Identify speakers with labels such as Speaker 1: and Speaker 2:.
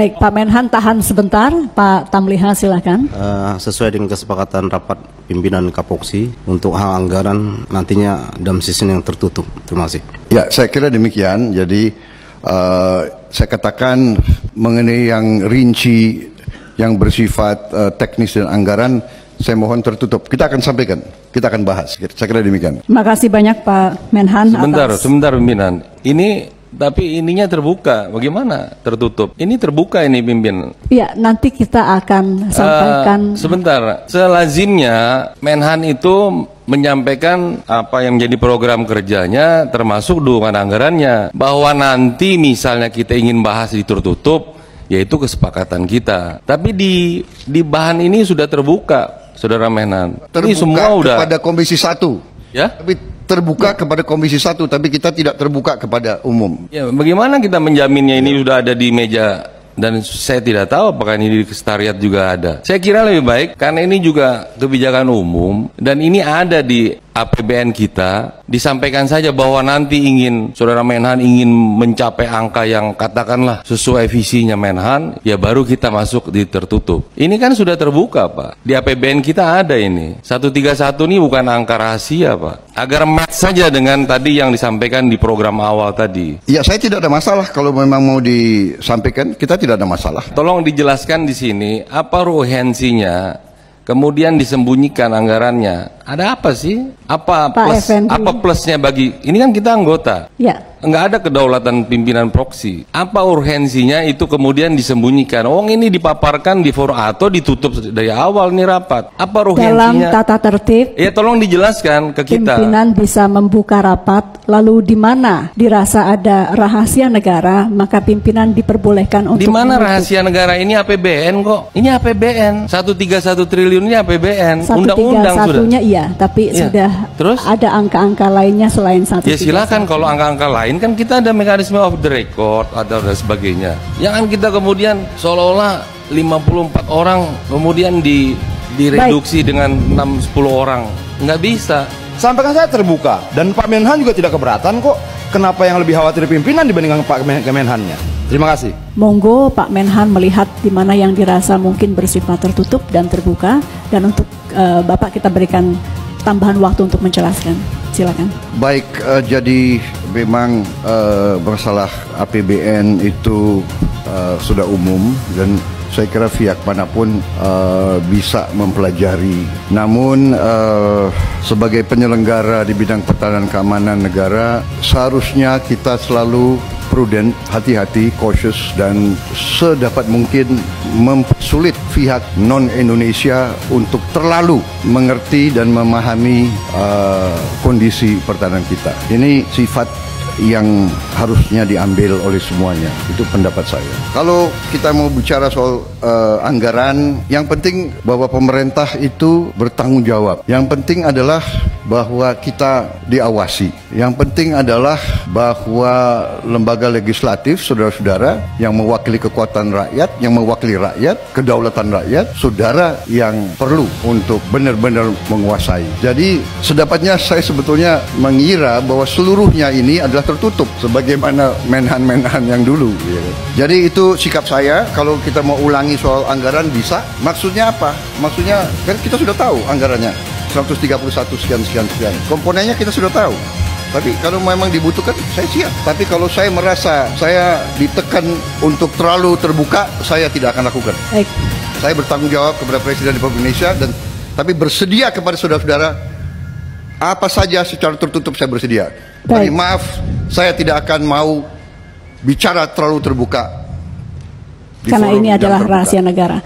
Speaker 1: Baik, Pak Menhan tahan sebentar. Pak Tamliha silakan.
Speaker 2: Sesuai dengan kesepakatan rapat pimpinan Kapoksi untuk hal anggaran nantinya dalam sistem yang tertutup. Terima kasih.
Speaker 3: Ya, saya kira demikian. Jadi saya katakan mengenai yang rinci, yang bersifat teknis dan anggaran, saya mohon tertutup. Kita akan sampaikan, kita akan bahas. Saya kira demikian.
Speaker 1: Terima kasih banyak Pak Menhan.
Speaker 4: Sebentar pimpinan. Tapi ininya terbuka, bagaimana tertutup? Ini terbuka ini pimpin.
Speaker 1: Iya, nanti kita akan sampaikan.
Speaker 4: Sebentar, selazimnya Menhan itu menyampaikan apa yang menjadi program kerjanya, termasuk dukungan anggarannya. Bahwa nanti misalnya kita ingin bahas di tertutup, yaitu kesepakatan kita. Tapi di bahan ini sudah terbuka, Saudara Menhan.
Speaker 3: Terbuka
Speaker 4: ini semua udah
Speaker 3: kepada Komisi 1.
Speaker 4: Ya?
Speaker 3: Tapi terbuka kepada Komisi 1, tapi kita tidak terbuka kepada umum.
Speaker 4: Ya, bagaimana kita menjaminnya ini sudah ada di meja, dan saya tidak tahu apakah ini di sekretariat juga ada. Saya kira lebih baik karena ini juga kebijakan umum dan ini ada di APBN kita, disampaikan saja bahwa nanti Saudara Menhan ingin mencapai angka yang katakanlah sesuai visinya Menhan, ya baru kita masuk di tertutup. Ini kan sudah terbuka Pak, di APBN kita ada ini. 131 ini bukan angka rahasia Pak, agar match saja dengan tadi yang disampaikan di program awal tadi.
Speaker 3: Ya, saya tidak ada masalah kalau memang mau disampaikan, kita tidak ada masalah.
Speaker 4: Tolong dijelaskan di sini apa urgensinya, kemudian disembunyikan anggarannya. Ada apa sih? Apa plusnya bagi ini kan kita anggota?
Speaker 1: Ya.
Speaker 4: Enggak ada kedaulatan pimpinan proksi. Apa urgensinya itu kemudian disembunyikan? Ini dipaparkan di forum atau ditutup dari awal nih rapat. Apa urgensinya?
Speaker 1: Dalam tata tertib.
Speaker 4: Ya tolong dijelaskan ke kita.
Speaker 1: Pimpinan bisa membuka rapat, lalu di mana dirasa ada rahasia negara, maka pimpinan diperbolehkan untuk.
Speaker 4: Di mana rahasia negara ini APBN kok? Ini APBN. 131 triliun ini APBN. Undang-undang sudah.
Speaker 1: Iya, tapi sudah
Speaker 4: terus?
Speaker 1: Ada angka-angka lainnya selain 131.
Speaker 4: Ya silakan kalau angka-angka lain kan kita ada mekanisme off the record atau dan sebagainya. Jangan kita kemudian seolah-olah 54 orang kemudian direduksi dengan 6-10 orang. Nggak bisa.
Speaker 5: Sampaikan saya terbuka dan Pak Menhan juga tidak keberatan kok. Kenapa yang lebih khawatir pimpinan dibandingkan Pak Menhannya? Terima kasih.
Speaker 1: Monggo Pak Menhan melihat di mana yang dirasa mungkin bersifat tertutup dan terbuka, dan untuk Bapak kita berikan tambahan waktu untuk menjelaskan. Silakan.
Speaker 3: Baik, jadi memang masalah APBN itu sudah umum dan saya kira pihak manapun bisa mempelajari. Namun sebagai penyelenggara di bidang pertahanan keamanan negara, seharusnya kita selalu prudent, hati-hati, cautious, dan sedapat mungkin mempersulit pihak non-Indonesia untuk terlalu mengerti dan memahami kondisi pertahanan kita. Ini sifat yang harusnya diambil oleh semuanya. Itu pendapat saya. Kalau kita mau bicara soal anggaran, yang penting bahwa pemerintah itu bertanggung jawab. Yang penting adalah bahwa kita diawasi. Yang penting adalah bahwa lembaga legislatif, saudara-saudara, yang mewakili kekuatan rakyat, yang mewakili rakyat, kedaulatan rakyat, saudara yang perlu untuk benar-benar menguasai. Jadi sedapatnya saya sebetulnya mengira bahwa seluruhnya ini adalah tertutup sebagaimana Menhan-Menhan yang dulu. Jadi itu sikap saya. Kalau kita mau ulangi soal anggaran bisa. Maksudnya apa? Maksudnya kan kita sudah tahu anggarannya 131 sekian. Komponennya kita sudah tahu. Tapi kalau memang dibutuhkan, saya siap. Tapi kalau saya merasa saya ditekan untuk terlalu terbuka, saya tidak akan lakukan.
Speaker 1: Baik.
Speaker 3: Saya bertanggung jawab kepada Presiden Republik Indonesia tapi bersedia kepada saudara-saudara apa saja secara tertutup saya bersedia. Tapi maaf, saya tidak akan mau bicara terlalu terbuka.
Speaker 1: Karena ini adalah rahasia negara.